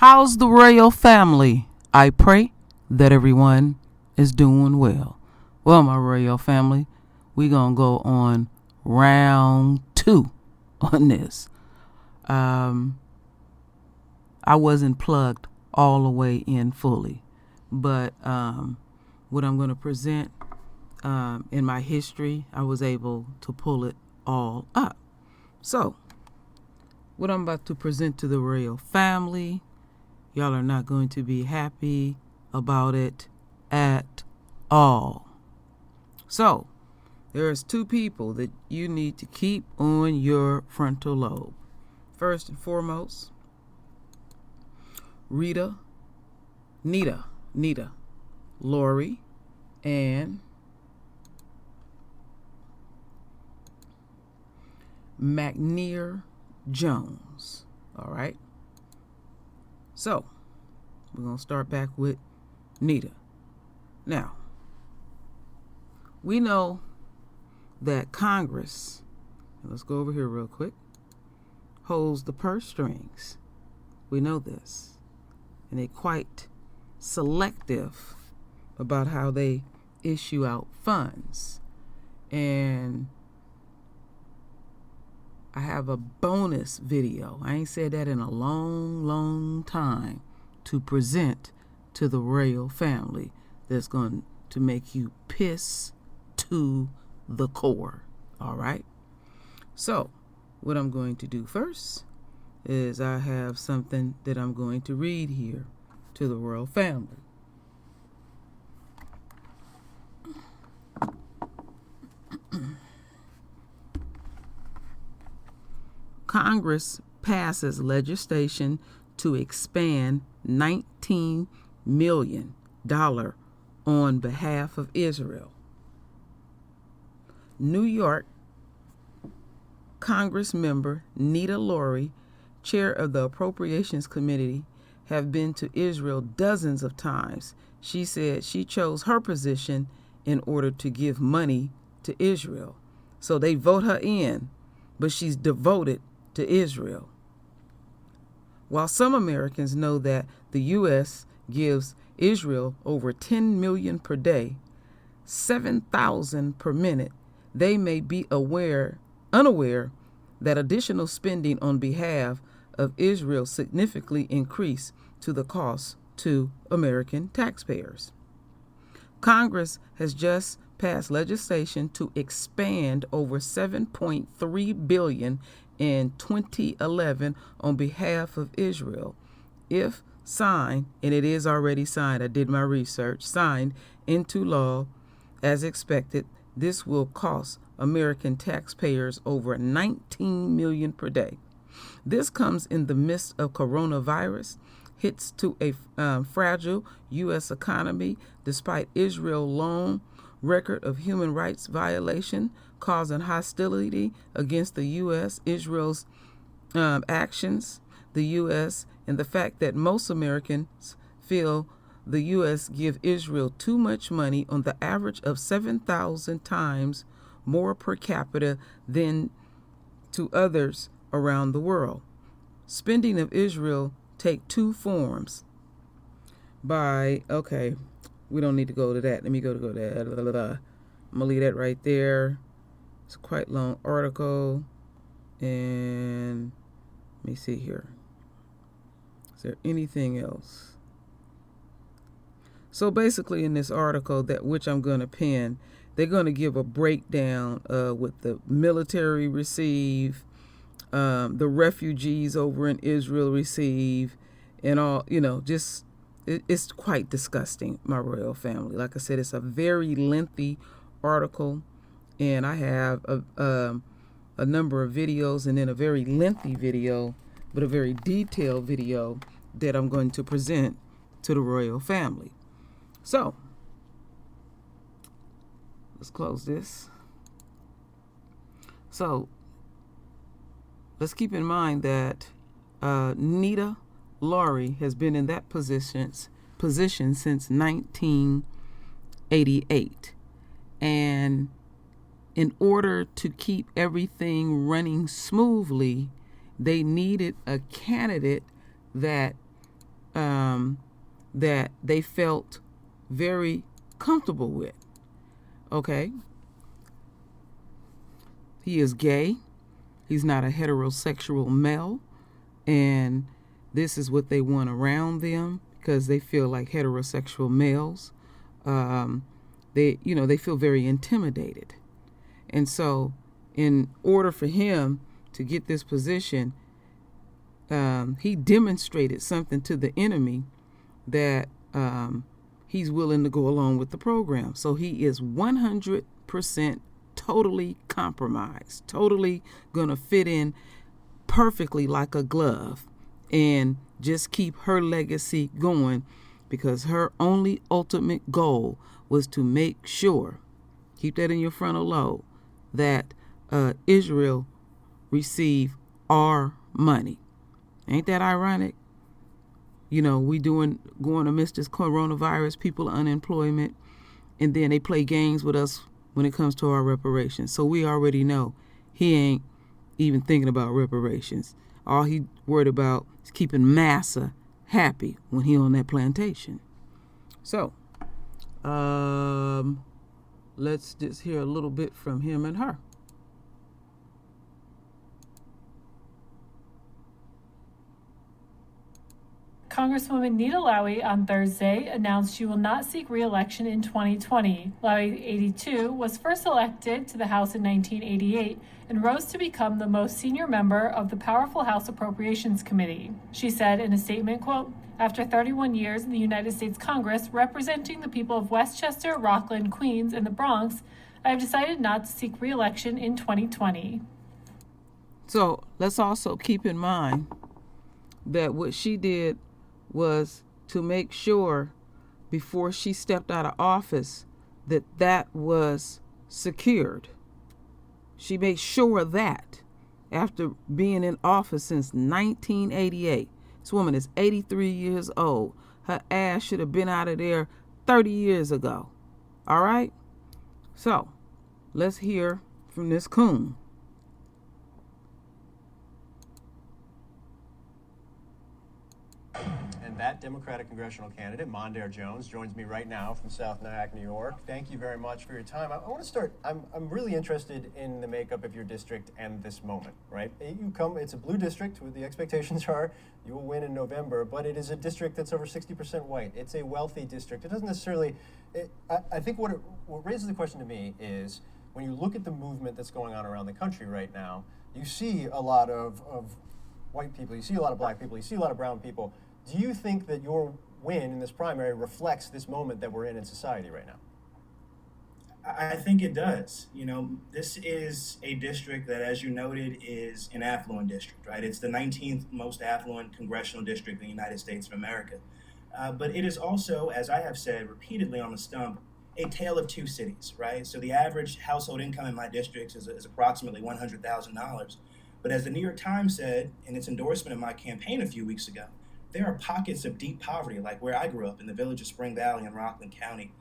How's the royal family? I pray that everyone is doing well. Well, my royal family, we gonna go on round 2 on this. I wasn't plugged all the way in fully, but what I'm gonna present in my history, I was able to pull it all up. So, what I'm about to present to the royal family, y'all are not going to be happy about it at all. So, there's 2 people that you need to keep on your frontal lobe. First and foremost, Nita Lori, and McNear Jones. All right. So, we're going to start back with Nita. Now, we know that Congress, let's go over here real quick, holds the purse strings. We know this. And they're quite selective about how they issue out funds. And I have a bonus video. I ain't said that in a long time to present to the royal family that's going to make you piss to the core. All right? So, what I'm going to do first is I have something that I'm going to read here to the royal family. Congress passes legislation to expand $19 million on behalf of Israel. New York Congress member Nita Lori, chair of the Appropriations Committee, have been to Israel dozens of times. She said she chose her position in order to give money to Israel. So they vote her in, but she's devoted to Israel. While some Americans know that the U.S. gives Israel over $10 million per day, 7,000 per minute, they may be unaware that additional spending on behalf of Israel significantly increase to the cost to American taxpayers. Congress has just passed legislation to expand over $7.3 billion in 2011 on behalf of Israel. If signed, and it is already signed, I did my research, signed into law as expected, this will cost American taxpayers over $19 million per day. This comes in the midst of coronavirus hits to a fragile U.S. economy, despite Israel's long record of human rights violation, causing hostility against the U.S., Israel's actions, the U.S., and the fact that most Americans feel the U.S. give Israel too much money on the average of 7,000 times more per capita than to others around the world. Spending of Israel take 2 forms. We don't need to go to that. Let me go to that. I'm going to leave that right there. It's a quite long article. And let me see here. Is there anything else? So basically in this article, that which I'm going to pin, they're going to give a breakdown of what the military receive, the refugees over in Israel receive, and all, just it's quite disgusting, my royal family. Like I said, it's a very lengthy article, and I have a number of videos, and then a very lengthy video, but a very detailed video that I'm going to present to the royal family. So, let's close this. So, let's keep in mind that Nita Lori has been in that position since 1988. And in order to keep everything running smoothly, they needed a candidate that that they felt very comfortable with. Okay? He is gay. He's not a heterosexual male. And this is what they want around them because they feel like heterosexual males. They feel very intimidated. And so in order for him to get this position, he demonstrated something to the enemy that he's willing to go along with the program. So he is 100% totally compromised, totally going to fit in perfectly like a glove and just keep her legacy going, because her only ultimate goal was to make sure, keep that in your frontal lobe, that Israel receive our money. Ain't that ironic? We going amidst this coronavirus, people unemployment, and then they play games with us when it comes to our reparations. So we already know he ain't even thinking about reparations. All he worried about is keeping Massa happy when he on that plantation. So, let's just hear a little bit from him and her. Congresswoman Nita Lowey on Thursday announced she will not seek re-election in 2020. Lowey, 82, was first elected to the House in 1988 and rose to become the most senior member of the powerful House Appropriations Committee. She said in a statement, quote, "After 31 years in the United States Congress representing the people of Westchester, Rockland, Queens, and the Bronx, I have decided not to seek re-election in 2020. So let's also keep in mind that what she did was to make sure before she stepped out of office that was secured. She made sure that after being in office since 1988, this woman is 83 years old. Her ass should have been out of there 30 years ago. All right? So let's hear from this coon. That Democratic congressional candidate, Mondaire Jones, joins me right now from South Nyack, New York. Thank you very much for your time. I want to start, I'm really interested in the makeup of your district and this moment, right? It's a blue district, where the expectations are you will win in November, but it is a district that's over 60% white. It's a wealthy district. It doesn't necessarily, I think what raises the question to me is, when you look at the movement that's going on around the country right now, you see a lot of white people, you see a lot of black people, you see a lot of brown people. Do you think that your win in this primary reflects this moment that we're in society right now? I think it does. This is a district that, as you noted, is an affluent district, right? It's the 19th most affluent congressional district in the United States of America. But it is also, as I have said repeatedly on the stump, a tale of two cities, right? So the average household income in my district is approximately $100,000. But as the New York Times said in its endorsement of my campaign a few weeks ago, there are pockets of deep poverty, like where I grew up in the village of Spring Valley in Rockland County.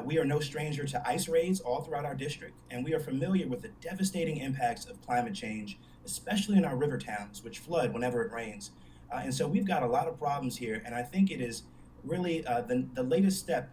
We are no stranger to ice raids all throughout our district, and we are familiar with the devastating impacts of climate change, especially in our river towns, which flood whenever it rains. And so we've got a lot of problems here, and I think it is really the latest step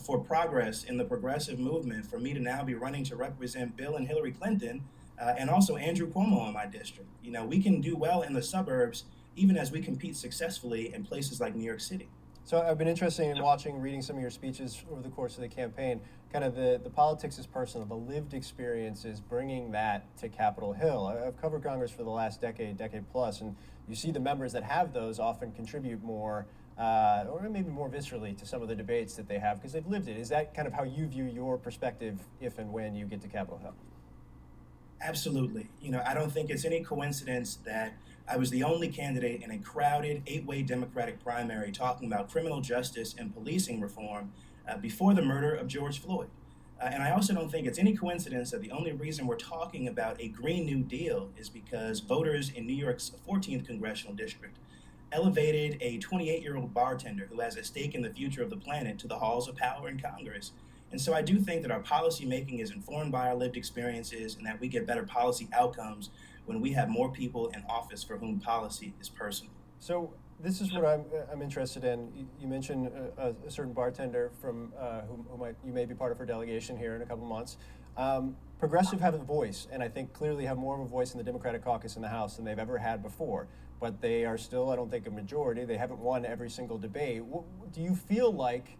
for progress in the progressive movement for me to now be running to represent Bill and Hillary Clinton and also Andrew Cuomo in my district. We can do well in the suburbs, even as we compete successfully in places like New York City. So I've been interested in reading some of your speeches over the course of the campaign, kind of the politics is personal, the lived experiences, bringing that to Capitol Hill. I've covered Congress for the last decade plus, and you see the members that have those often contribute more, or maybe more viscerally to some of the debates that they have because they've lived it. Is that kind of how you view your perspective if and when you get to Capitol Hill? Absolutely. I don't think it's any coincidence that I was the only candidate in a crowded 8-way Democratic primary talking about criminal justice and policing reform before the murder of George Floyd. And I also don't think it's any coincidence that the only reason we're talking about a Green New Deal is because voters in New York's 14th congressional district elevated a 28-year-old bartender who has a stake in the future of the planet to the halls of power in Congress. And so I do think that our policy making is informed by our lived experiences and that we get better policy outcomes when we have more people in office for whom policy is personal. So This is what I'm interested in. You mentioned a certain bartender from who you may be part of her delegation here in a couple of months. Progressive have a voice, and I think clearly have more of a voice in the Democratic caucus in the House than they've ever had before. But they are still, I don't think, a majority. They haven't won every single debate. Do you feel like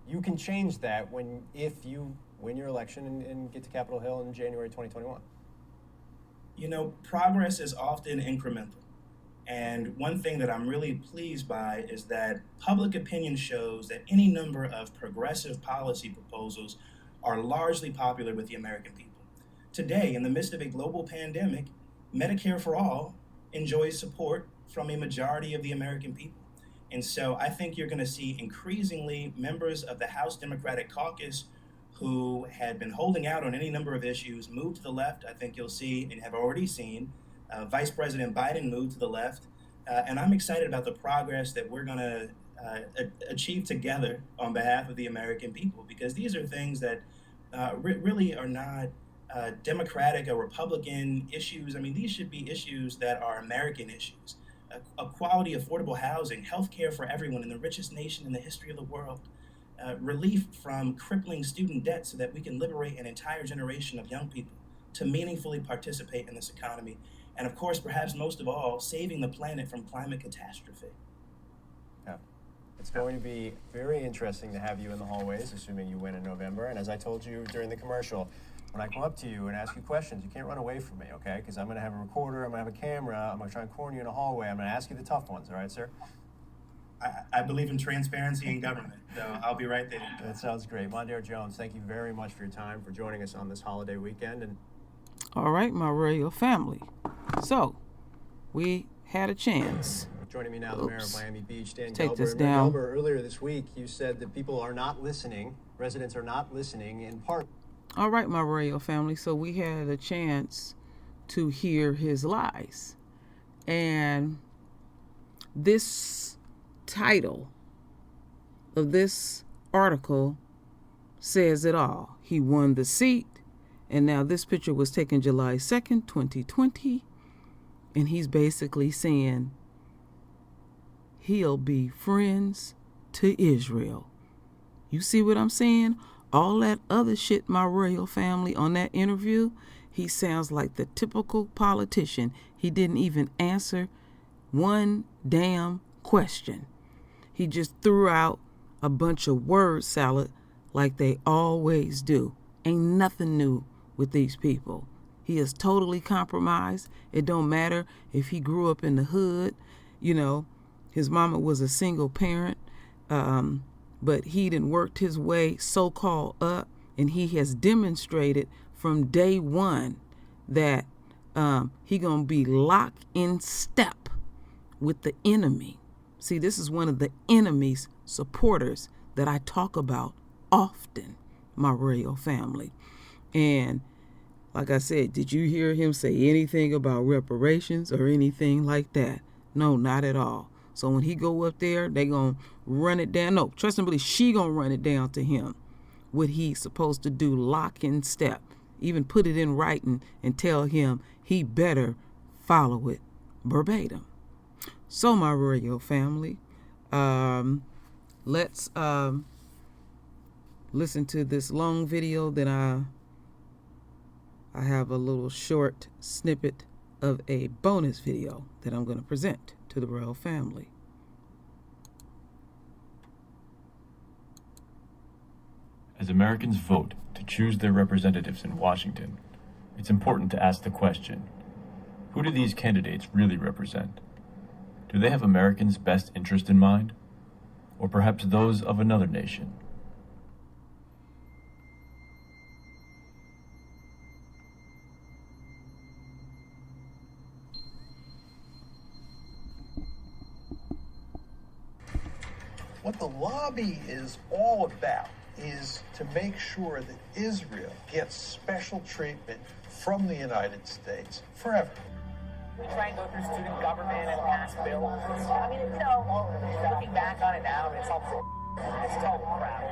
you can change that if you win your election and get to Capitol Hill in January 2021? You know, progress is often incremental. And one thing that I'm really pleased by is that public opinion shows that any number of progressive policy proposals are largely popular with the American people. Today, in the midst of a global pandemic, Medicare for All enjoys support from a majority of the American people. And so I think you're going to see increasingly members of the House Democratic Caucus who had been holding out on any number of issues move to the left. I think you'll see, and have already seen, Vice President Biden move to the left. And I'm excited about the progress that we're going to achieve together on behalf of the American people, because these are things that really are not Democratic or Republican issues. I mean, these should be issues that are American issues. Quality, affordable housing, health care for everyone in the richest nation in the history of the world, relief from crippling student debt so that we can liberate an entire generation of young people to meaningfully participate in this economy. And of course, perhaps most of all, saving the planet from climate catastrophe. Yeah. It's going to be very interesting to have you in the hallways, assuming you win in November. And as I told you during the commercial, when I come up to you and ask you questions, you can't run away from me, okay? Because I'm going to have a recorder, I'm going to have a camera, I'm going to try and corner you in a hallway. I'm going to ask you the tough ones, all right, sir? I believe in transparency in government, so I'll be right there. That sounds great. Mondaire Jones, thank you very much for your time, for joining us on this holiday weekend. And all right, my royal family. So, we had a chance. Joining me now, the mayor of Miami Beach, Dan Take Gelber. this Mayor down. Gelber, earlier this week, you said that people are not listening, residents are not listening, in part. All right, my royal family. So we had a chance to hear his lies. And this title of this article says it all. He won the seat. And now this picture was taken July 2nd, 2020. And he's basically saying he'll be friends to Israel. You see what I'm saying? All that other shit, my royal family, on that interview, he sounds like the typical politician. He didn't even answer one damn question. He just threw out a bunch of word salad like they always do. Ain't nothing new with these people. He is totally compromised. It don't matter if he grew up in the hood. You know, his mama was a single parent. But he done worked his way so-called up, and he has demonstrated from day one that he gonna be locked in step with the enemy. See, this is one of the enemy's supporters that I talk about often, my royal family. And like I said, did you hear him say anything about reparations or anything like that? No, not at all. So when he go up there, they gonna run it down. No, trust and believe, she gonna run it down to him. What he's supposed to do, lock in step. Even put it in writing and tell him he better follow it verbatim. So my royal family, let's listen to this long video. Then I have a little short snippet of a bonus video that I'm going to present to the royal family. As Americans vote to choose their representatives in Washington, it's important to ask the question, who do these candidates really represent? Do they have Americans' best interest in mind? Or perhaps those of another nation? What the lobby is all about is to make sure that Israel gets special treatment from the United States forever. We try and go through student government and pass bills. I mean, you know, looking back on it now, it's helpful. It's total crap.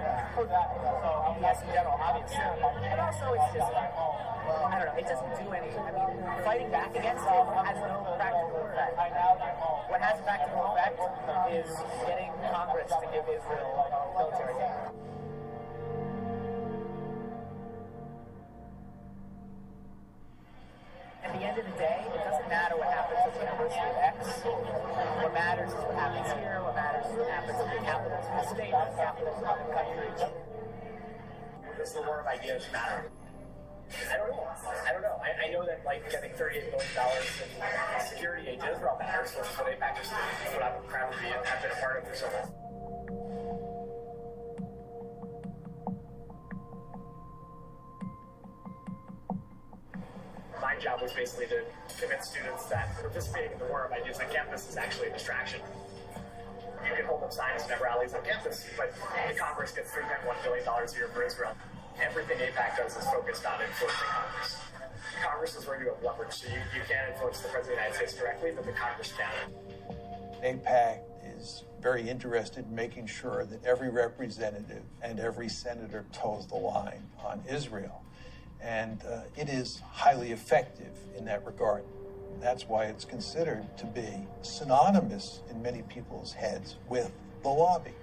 Yes, in general, obviously. But also, it's just, I don't know, it doesn't do anything. I mean, fighting back against it has no practical effect. What has a practical effect is getting Congress to give Israel military aid. At the end of the day, it doesn't matter what happens at the University of X. What matters is what happens here. What matters is what happens in the capitals of the state, the capitals of the country. Does the war of ideas matter? I don't know. I know that getting $38 billion in security aid to Israel matters, which is what AIPAC is doing. That's what I'm proud to be and have been a part of for so long. My job was basically to convince students that participating in the war of ideas on campus is actually a distraction. You can hold up signs and have rallies on campus, but the Congress gets $3.1 billion a year for Israel. Everything AIPAC does is focused on influencing Congress. Congress is where you have leverage, so you can't influence the President of the United States directly, but the Congress can. AIPAC is very interested in making sure that every representative and every senator toes the line on Israel. And it is highly effective in that regard. That's why it's considered to be synonymous in many people's heads with the lobby.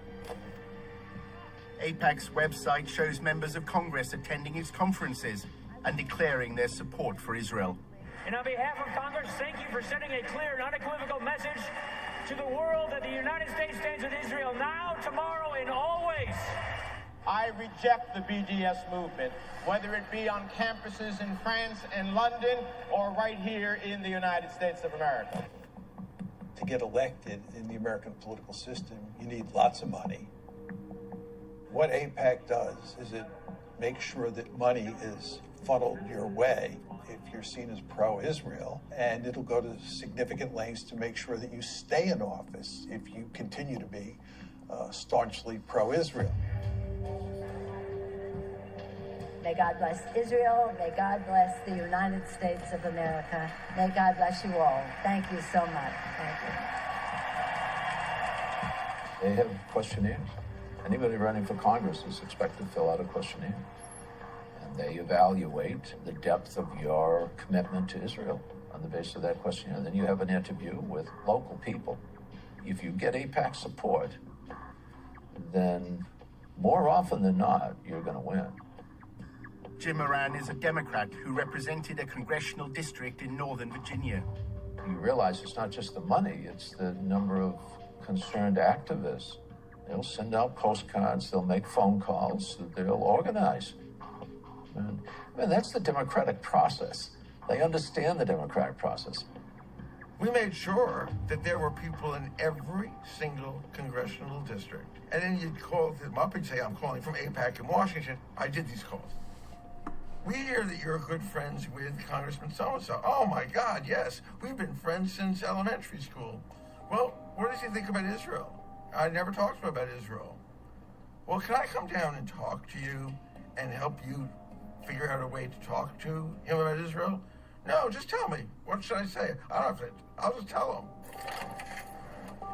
AIPAC's website shows members of Congress attending its conferences and declaring their support for Israel. And on behalf of Congress, thank you for sending a clear and unequivocal message to the world that the United States stands with Israel now, tomorrow, and always. I reject the BDS movement, whether it be on campuses in France and London or right here in the United States of America. To get elected in the American political system, you need lots of money. What AIPAC does is it makes sure that money is funneled your way if you're seen as pro-Israel, and it'll go to significant lengths to make sure that you stay in office if you continue to be staunchly pro-Israel. May God bless Israel. May God bless the United States of America. May God bless you all. Thank you so much. Thank you. They have questionnaires. Anybody running for Congress is expected to fill out a questionnaire. And they evaluate the depth of your commitment to Israel on the basis of that questionnaire. Then you have an interview with local people. If you get AIPAC support, then more often than not, you're going to win. Jim Moran is a Democrat who represented a congressional district in Northern Virginia. You realize it's not just the money, it's the number of concerned activists. They'll send out postcards, they'll make phone calls, they'll organize. And that's the democratic process. They understand the democratic process. We made sure that there were people in every single congressional district. And then you'd call them up and say, I'm calling from AIPAC in Washington. I did these calls. We hear that you're good friends with Congressman so-and-so. Oh, my God, yes. We've been friends since elementary school. Well, what does he think about Israel? I never talked to him about Israel. Well, can I come down and talk to you and help you figure out a way to talk to him about Israel? No, just tell me. What should I say? I don't have to. I'll just tell him.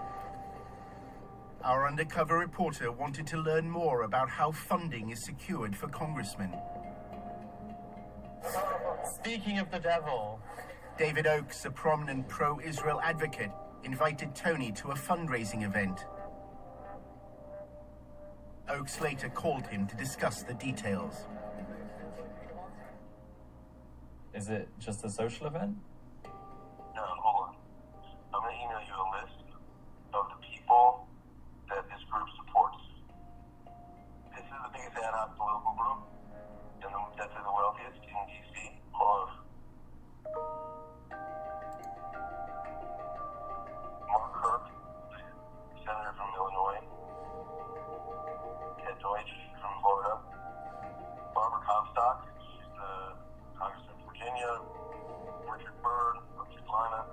Our undercover reporter wanted to learn more about how funding is secured for congressmen. Speaking of the devil, David Oakes, a prominent pro-Israel advocate, invited Tony to a fundraising event. Oakes later called him to discuss the details. Is it just a social event? No, hold on. I'm going to email you a list of the people that this group supports. This is the biggest ad hoc political group, and that's the wealthiest in D.C. Hold on. Mark Kirk, Senator from Illinois. Ted Deutsch from Florida. Barbara Comstock, she's the Congressman from Virginia. Richard Byrd from Carolina.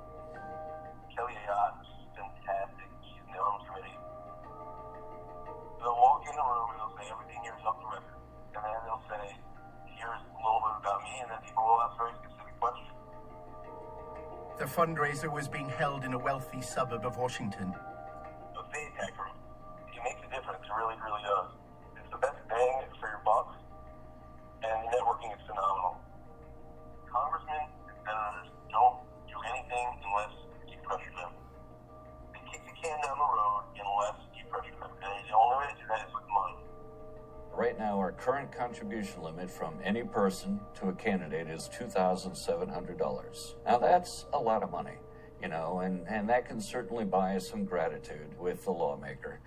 Kelly Ayotte, she's fantastic. She's in the Arms Committee. They'll walk in the room and they'll say everything here is off the record. And then they'll say, here's a little bit about me, and then people will ask very specific questions. The fundraiser was being held in a wealthy suburb of Washington. The AIPAC group, it makes a difference. It really current contribution limit from any person to a candidate is $2,700. Now that's a lot of money, you know, and that can certainly buy some gratitude with the lawmaker.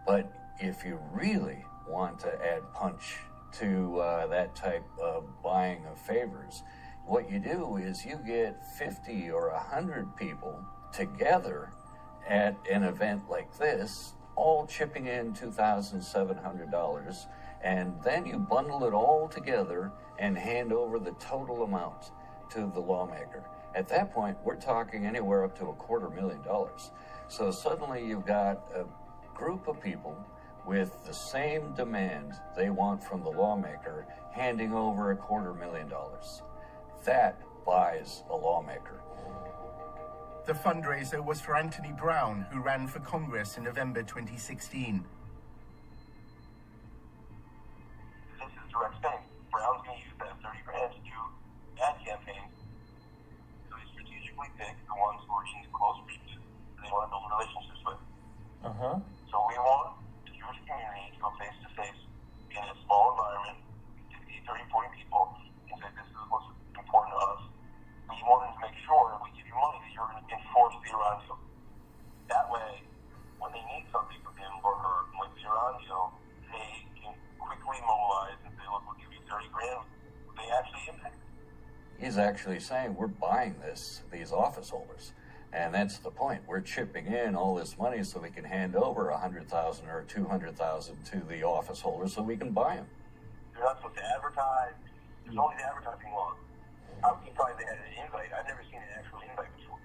But if you really want to add punch to that type of buying of favors, what you do is you get 50 or 100 people together at an event like this, all chipping in $2,700, and then you bundle it all together and hand over the total amount to the lawmaker. At that point, we're talking anywhere up to $250,000. So suddenly you've got a group of people with the same demand they want from the lawmaker handing over $250,000. That buys a lawmaker. The fundraiser was for Anthony Brown, who ran for Congress in November 2016. This is direct spending. Brown's going to use that 30 grand to do ad campaigns. So he strategically picked the ones who are in close reach they want to build relationships with. So we want the Jewish community to go face to face in a small environment, 30, 40 people, and say, this is what's important to us. We want to make sure we give you money that you're going to enforce the Iran deal. That way, when they need something from him or her, like the Iran deal, they can quickly mobilize and say, look, we'll give you 30 grand. They actually impact it. He's actually saying we're buying these office holders. And that's the point. We're chipping in all this money so we can hand over $100,000 or $200,000 to the office holders so we can buy them. You're not supposed to advertise. There's only the advertising law. I'm surprised they had an invite. I've never seen an actual invite before.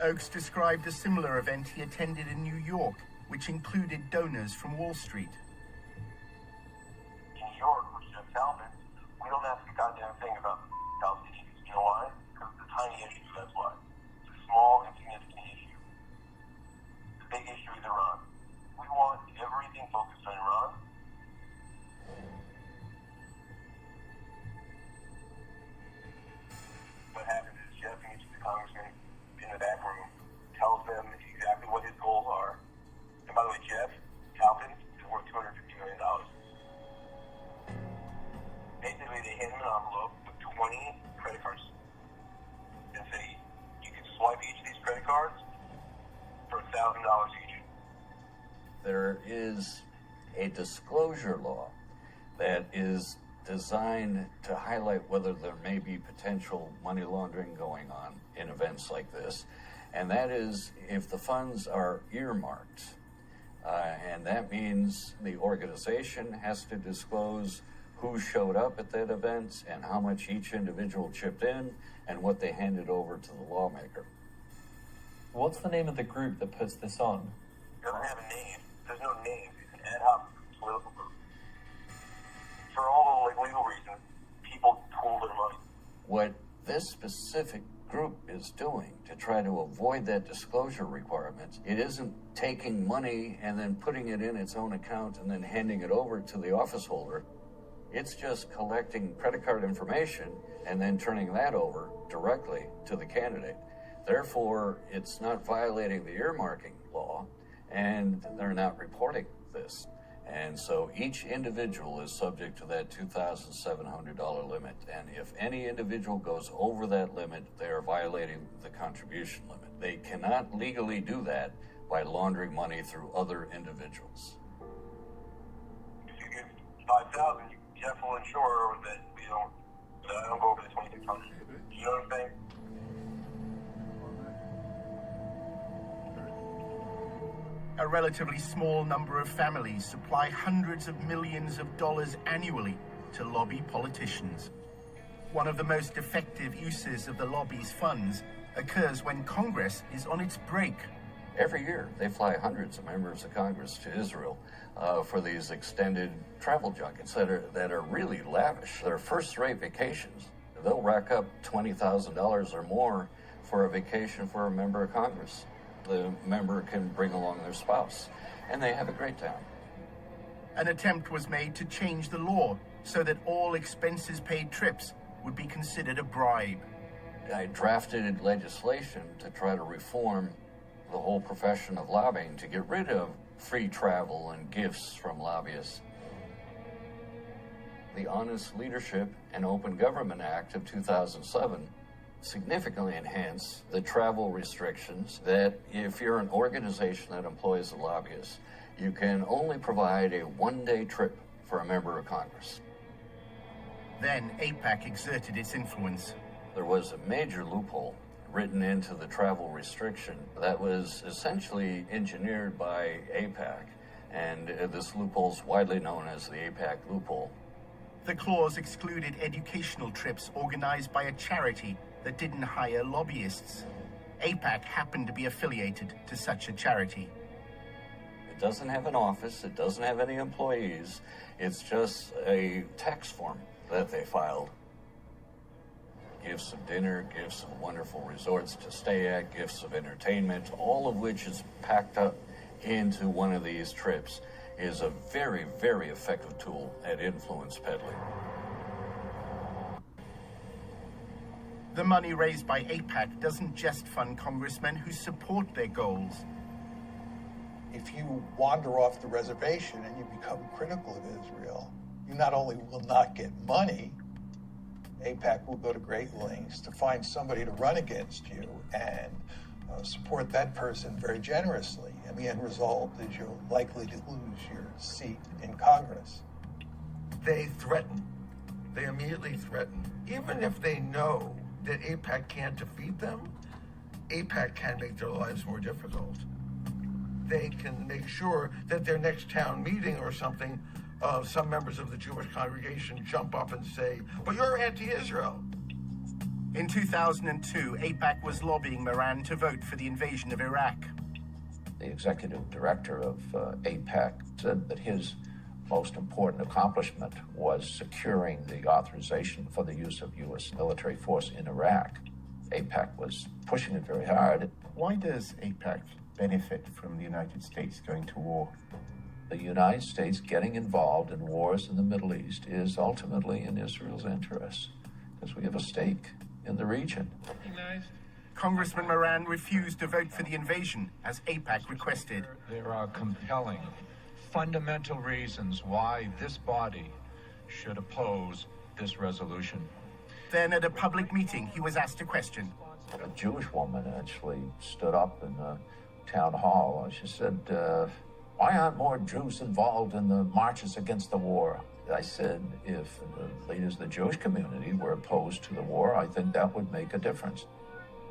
Oakes described a similar event he attended in New York, which included donors from Wall Street. In New York, with Jeff Talbot, we don't ask a goddamn thing about health issues. You know why? Because it's a tiny issue, that's why. It's a small, insignificant issue. The big issue is Iran. We want everything focused on Iran. What happens is Jeff meets the congressman in the back room, tells them exactly what his goals are. And by the way, Jeff Talbot is worth $250 million. Basically, they hand him an envelope with 20 credit cards and say, you can swipe each of these credit cards for $1,000 each. There is a disclosure law that is designed to highlight whether there may be potential money laundering going on in events like this. And that is if the funds are earmarked. And that means the organization has to disclose who showed up at that event and how much each individual chipped in and what they handed over to the lawmaker. What's the name of the group that puts this on? It doesn't have a name. There's no name. It's an ad hoc political group. For all the legal reasons, people pool their money. What this specific group is doing to try to avoid that disclosure requirement, it isn't taking money and then putting it in its own account and then handing it over to the office holder. It's just collecting credit card information and then turning that over directly to the candidate. Therefore, it's not violating the earmarking law, and they're not reporting this. And so each individual is subject to that $2,700 limit. And if any individual goes over that limit, they are violating the contribution limit. They cannot legally do that by laundering money through other individuals. If you give $5,000, Jeff will ensure that I don't go over the $2,600. You know what I'm saying? A relatively small number of families supply hundreds of millions of dollars annually to lobby politicians. One of the most effective uses of the lobby's funds occurs when Congress is on its break. Every year, they fly hundreds of members of Congress to Israel for these extended travel junkets that are really lavish. They're first-rate vacations. They'll rack up $20,000 or more for a vacation for a member of Congress. The member can bring along their spouse, and they have a great time. An attempt was made to change the law so that all expenses-paid trips would be considered a bribe. I drafted legislation to try to reform the whole profession of lobbying to get rid of free travel and gifts from lobbyists. The Honest Leadership and Open Government Act of 2007 significantly enhance the travel restrictions that if you're an organization that employs a lobbyist, you can only provide a one-day trip for a member of Congress. Then AIPAC exerted its influence. There was a major loophole written into the travel restriction that was essentially engineered by AIPAC, and this loophole is widely known as the AIPAC loophole. The clause excluded educational trips organized by a charity that didn't hire lobbyists. AIPAC happened to be affiliated to such a charity. It doesn't have an office, it doesn't have any employees, it's just a tax form that they filed. Gifts of dinner, gifts of wonderful resorts to stay at, gifts of entertainment, all of which is packed up into one of these trips, is a very, very effective tool at influence peddling. The money raised by AIPAC doesn't just fund congressmen who support their goals. If you wander off the reservation and you become critical of Israel, you not only will not get money, AIPAC will go to great lengths to find somebody to run against you and support that person very generously. And the end result is you're likely to lose your seat in Congress. They threaten. They immediately threaten. Even if they know that AIPAC can't defeat them, AIPAC can make their lives more difficult. They can make sure that their next town meeting or something, some members of the Jewish congregation jump up and say, but you're anti-Israel. In 2002, AIPAC was lobbying Moran to vote for the invasion of Iraq. The executive director of AIPAC said that his most important accomplishment was securing the authorization for the use of U.S. military force in Iraq. AIPAC was pushing it very hard. Why does AIPAC benefit from the United States going to war? The United States getting involved in wars in the Middle East is ultimately in Israel's interest, because we have a stake in the region. Congressman Moran refused to vote for the invasion, as AIPAC requested. There are compelling, fundamental reasons why this body should oppose this resolution. Then at a public meeting, he was asked a question. A Jewish woman actually stood up in the town hall. She said, why aren't more Jews involved in the marches against the war? I said, if the leaders of the Jewish community were opposed to the war, I think that would make a difference.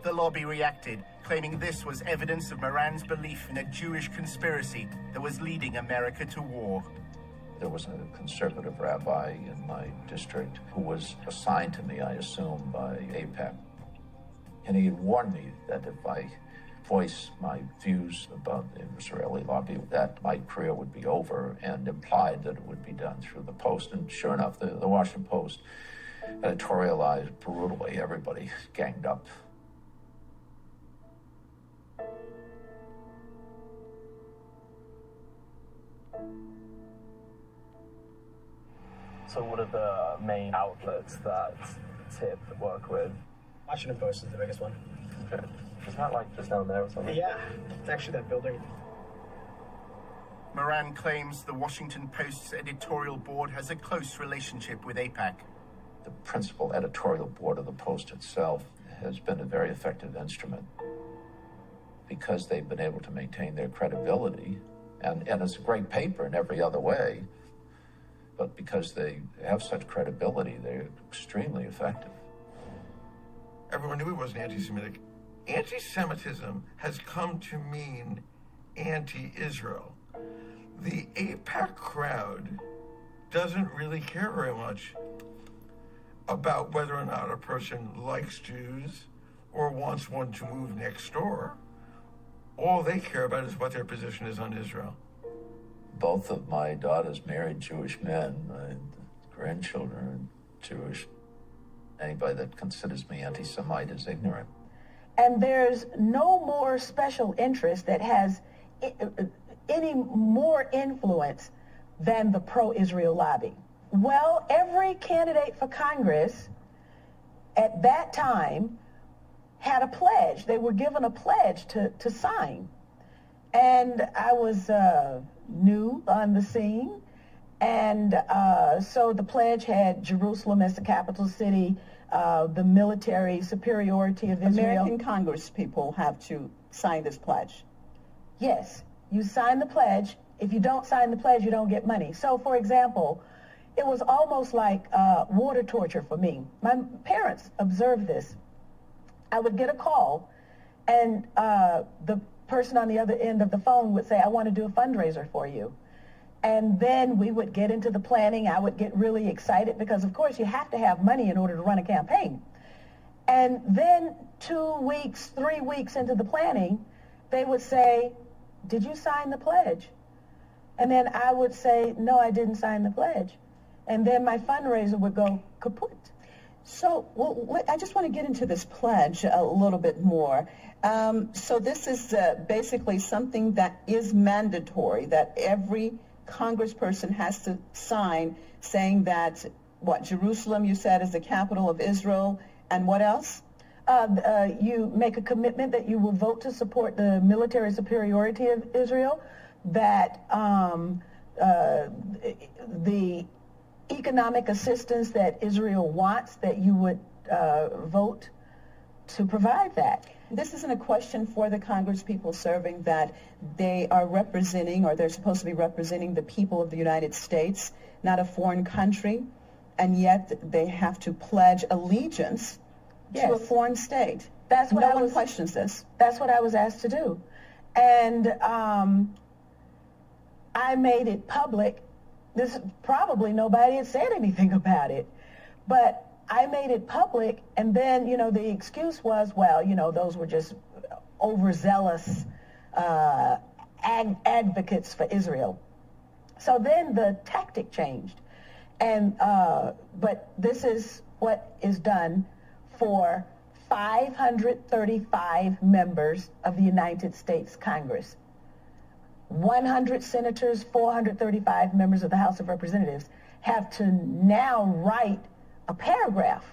The lobby reacted, claiming this was evidence of Moran's belief in a Jewish conspiracy that was leading America to war. There was a conservative rabbi in my district who was assigned to me, I assume, by AIPAC. And he had warned me that if I voiced my views about the Israeli lobby, that my career would be over, and implied that it would be done through the Post. And sure enough, the Washington Post editorialized brutally. Everybody ganged up. So what are the main outlets that TIP work with? Washington Post is the biggest one. Okay. Isn't that like just down there or something? Yeah, it's actually that building. Moran claims the Washington Post's editorial board has a close relationship with AIPAC. The principal editorial board of the Post itself has been a very effective instrument because they've been able to maintain their credibility, and it's a great paper in every other way, but because they have such credibility, they're extremely effective. Everyone knew he wasn't anti-Semitic. Anti-Semitism has come to mean anti-Israel. The AIPAC crowd doesn't really care very much about whether or not a person likes Jews or wants one to move next door. All they care about is what their position is on Israel. Both of my daughters married Jewish men. My grandchildren are Jewish. Anybody that considers me anti-Semite is ignorant. And there's no more special interest that has any more influence than the pro-Israel lobby. Well, every candidate for Congress at that time had a pledge. They were given a pledge to sign. And I was new on the scene, And so the pledge had Jerusalem as the capital city, the military superiority of Israel. American Congress people have to sign this pledge. Yes, you sign the pledge. If you don't sign the pledge, you don't get money. So, for example, it was almost like water torture for me. My parents observed this. I would get a call, and the person on the other end of the phone would say, I want to do a fundraiser for you. And then we would get into the planning. I would get really excited because, of course, you have to have money in order to run a campaign. And then 2 weeks, 3 weeks into the planning, they would say, did you sign the pledge? And then I would say, no, I didn't sign the pledge. And then my fundraiser would go kaput. So, well, I just want to get into this pledge a little bit more. So this is basically something that is mandatory, that every congressperson has to sign, saying that, what, Jerusalem, you said, is the capital of Israel, and what else? You make a commitment that you will vote to support the military superiority of Israel, that the economic assistance that Israel wants, that you would vote to provide that. This isn't a question for the Congress people serving, that they are representing, or they're supposed to be representing, the people of the United States, not a foreign country, and yet they have to pledge allegiance to a foreign state. That's what no one questions this. That's what I was asked to do. And I made it public. This probably nobody had said anything about it, but I made it public, and then, you know, the excuse was, well, you know, those were just overzealous advocates for Israel. So then the tactic changed, and but this is what is done for 535 members of the United States Congress. 100 senators, 435 members of the House of Representatives have to now write a paragraph,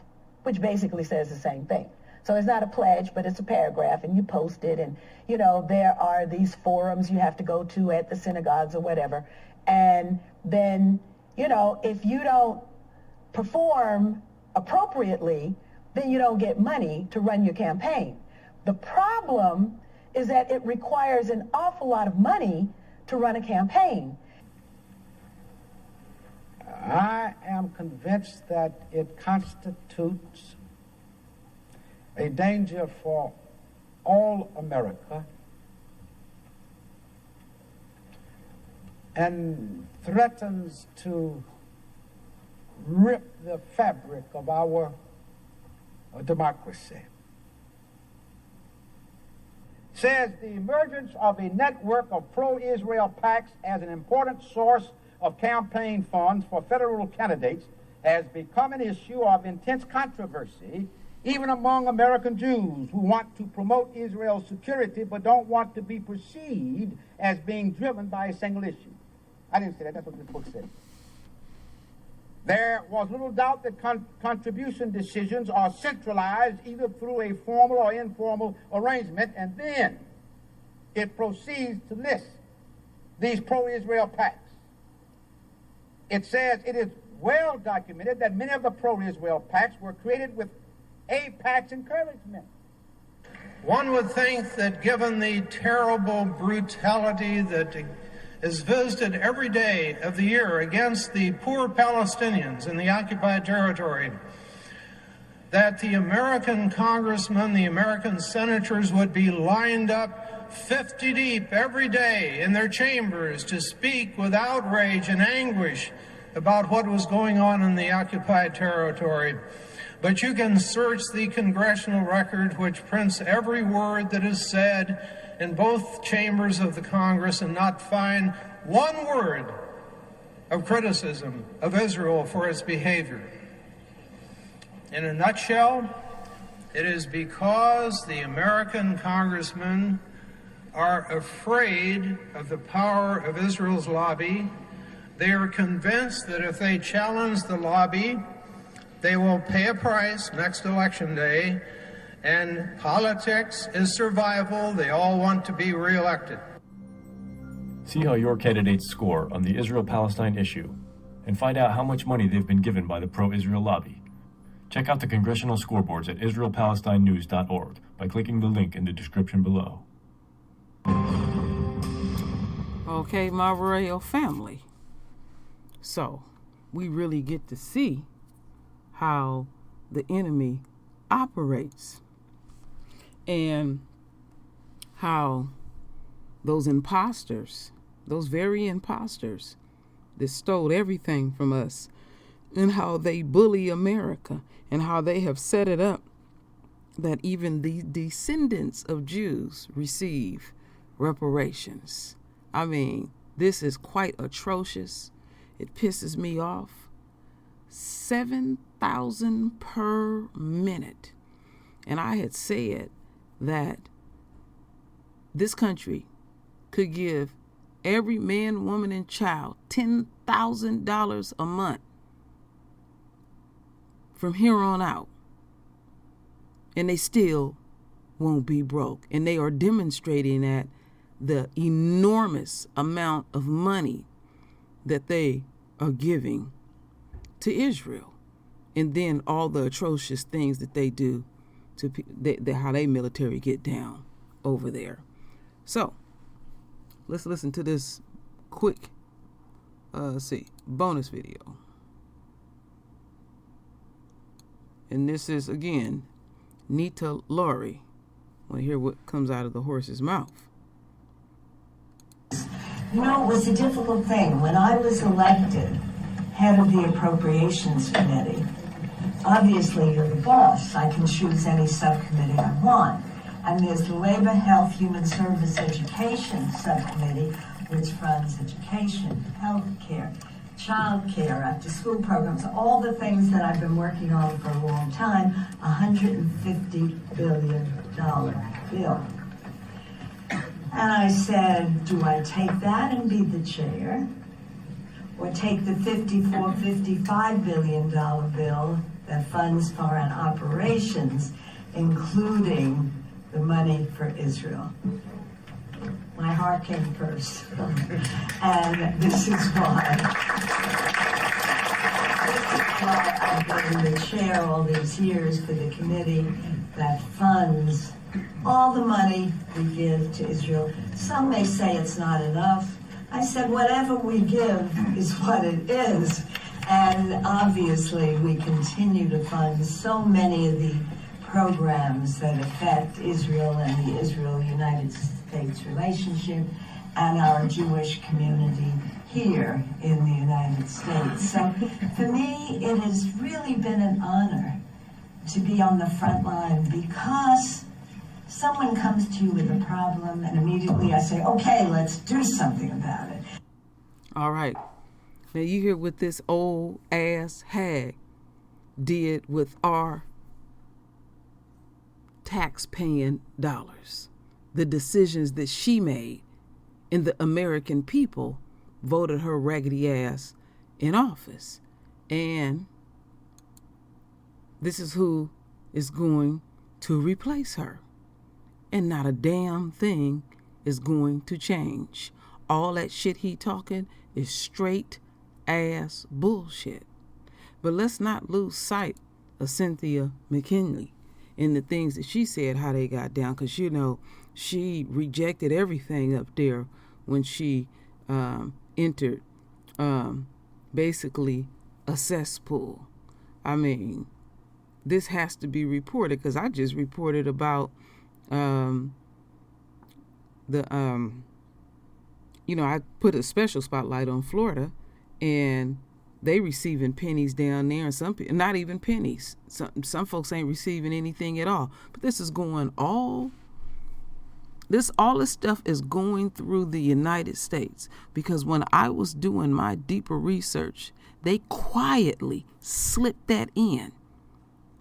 which basically says the same thing. So it's not a pledge, but it's a paragraph, and you post it, and, you know, there are these forums you have to go to at the synagogues or whatever. And then, you know, if you don't perform appropriately, then you don't get money to run your campaign. The problem is that it requires an awful lot of money to run a campaign. I am convinced that it constitutes a danger for all America and threatens to rip the fabric of our democracy. Says the emergence of a network of pro-Israel PACs as an important source of campaign funds for federal candidates has become an issue of intense controversy, even among American Jews who want to promote Israel's security but don't want to be perceived as being driven by a single issue. I didn't say that, that's what this book said. There was little doubt that contribution decisions are centralized either through a formal or informal arrangement, and then it proceeds to list these pro-Israel PACs. It says it is well documented that many of the pro-Israel PACs were created with AIPAC's encouragement. One would think that given the terrible brutality that is visited every day of the year against the poor Palestinians in the occupied territory, that the American congressmen, the American senators would be lined up 50 deep every day in their chambers to speak with outrage and anguish about what was going on in the occupied territory. But you can search the congressional record, which prints every word that is said in both chambers of the Congress, and not find one word of criticism of Israel for its behavior. In a nutshell, it is because the American congressmen are afraid of the power of Israel's lobby. They are convinced that if they challenge the lobby, they will pay a price next election day, and politics is survival. They all want to be reelected. See how your candidates score on the Israel-Palestine issue and find out how much money they've been given by the pro-Israel lobby. Check out the congressional scoreboards at IsraelPalestineNews.org by clicking the link in the description below. Okay, my royal family. So, we really get to see how the enemy operates and how those imposters, those very imposters that stole everything from us, and how they bully America, and how they have set it up that even the descendants of Jews receive reparations. I mean, this is quite atrocious. It pisses me off. 7,000 per minute. And I had said that this country could give every man, woman, and child $10,000 a month from here on out, and they still won't be broke. And they are demonstrating that the enormous amount of money that they are giving to Israel, and then all the atrocious things that they do to how they military get down over there. So let's listen to this quick bonus video. And this is, again, Nita Lowry. Want to hear what comes out of the horse's mouth. You know, it was a difficult thing. When I was elected head of the Appropriations Committee, obviously you're the boss. I can choose any subcommittee I want. And there's the Labor, Health, Human Service, Education Subcommittee, which funds education, health care, child care, after school programs, all the things that I've been working on for a long time, $150 billion bill. And I said, do I take that and be the chair, or take the $55 billion bill that funds foreign operations, including the money for Israel? My heart came first. And this is why I've been the chair all these years for the committee that funds all the money we give to Israel. Some may say it's not enough. I said whatever we give is what it is. And obviously we continue to fund so many of the programs that affect Israel and the Israel-United States relationship and our Jewish community here in the United States. So for me, it has really been an honor to be on the front line, because someone comes to you with a problem and immediately I say, okay, let's do something about it. All right. Now you hear what this old ass hag did with our tax-paying dollars. The decisions that she made, and the American people voted her raggedy ass in office. And this is who is going to replace her. And not a damn thing is going to change. All that shit he talking is straight ass bullshit. But let's not lose sight of Cynthia McKinley and the things that she said, how they got down, because, you know, she rejected everything up there when she entered basically a cesspool. I mean, this has to be reported, because I just reported about I put a special spotlight on Florida, and they receiving pennies down there, and some people not even pennies. Some folks ain't receiving anything at all. But this is going all this stuff is going through the United States, because when I was doing my deeper research, they quietly slipped that in.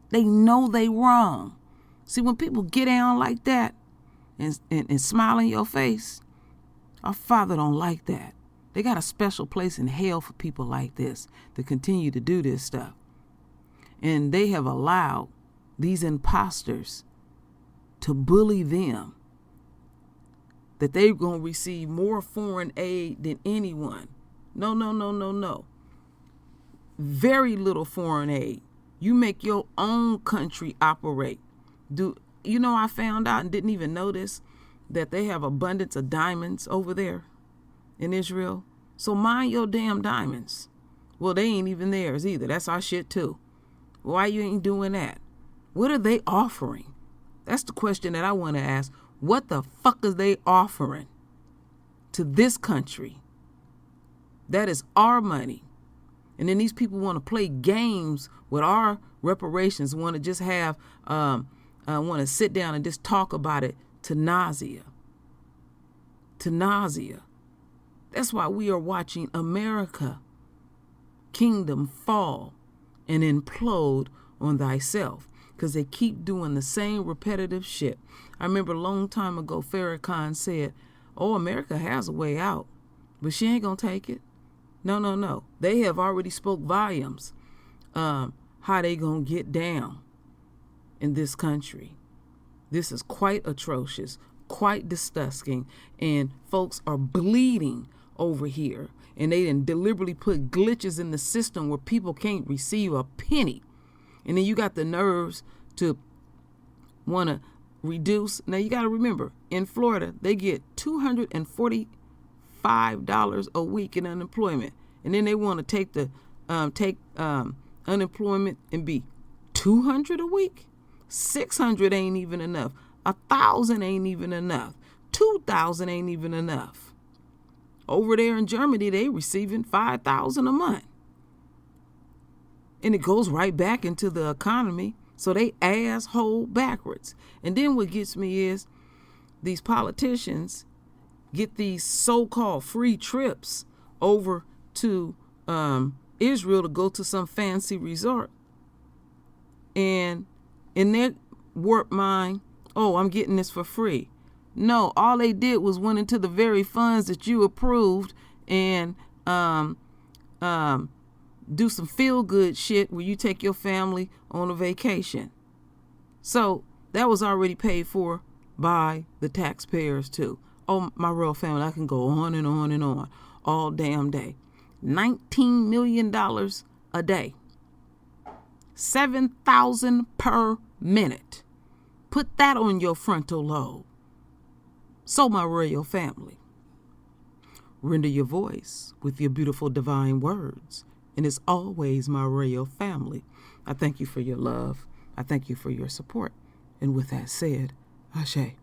They know they wrong. See, when people get down like that and smile in your face, our Father don't like that. They got a special place in hell for people like this to continue to do this stuff. And they have allowed these imposters to bully them, that they're going to receive more foreign aid than anyone. No. very little foreign aid. You make your own country operate. I found out and didn't even notice that they have abundance of diamonds over there in Israel. So mind your damn diamonds. Well, they ain't even theirs either. That's our shit too. Why you ain't doing that? What are they offering? That's the question that I want to ask. What the fuck is they offering to this country? That is our money. And then these people want to play games with our reparations, want to just have, want to sit down and just talk about it to nausea. To nausea. That's why we are watching America kingdom fall and implode on thyself, because they keep doing the same repetitive shit. I remember a long time ago, Farrakhan said, oh, America has a way out, but she ain't gonna take it. No. They have already spoke volumes how they gonna get down in this country. This is quite atrocious, quite disgusting, and folks are bleeding over here. And they didn't deliberately put glitches in the system where people can't receive a penny. And then you got the nerves to want to reduce. Now you got to remember, in Florida, they get $245 a week in unemployment. And then they want to take the unemployment and be $200 a week. $600 ain't even enough. $1,000 ain't even enough. $2,000 ain't even enough. Over there in Germany, they receiving $5,000 a month. And it goes right back into the economy. So they asshole backwards. And then what gets me is these politicians get these so-called free trips over to Israel to go to some fancy resort. And in their warped mind, oh, I'm getting this for free. No, all they did was went into the very funds that you approved and do some feel-good shit where you take your family on a vacation. So that was already paid for by the taxpayers too. Oh, my royal family, I can go on and on and on all damn day. $19 million a day. 7,000 per minute. Put that on your frontal lobe. So, my royal family, render your voice with your beautiful divine words. And as always, my royal family, I thank you for your love. I thank you for your support. And with that said, Ashe.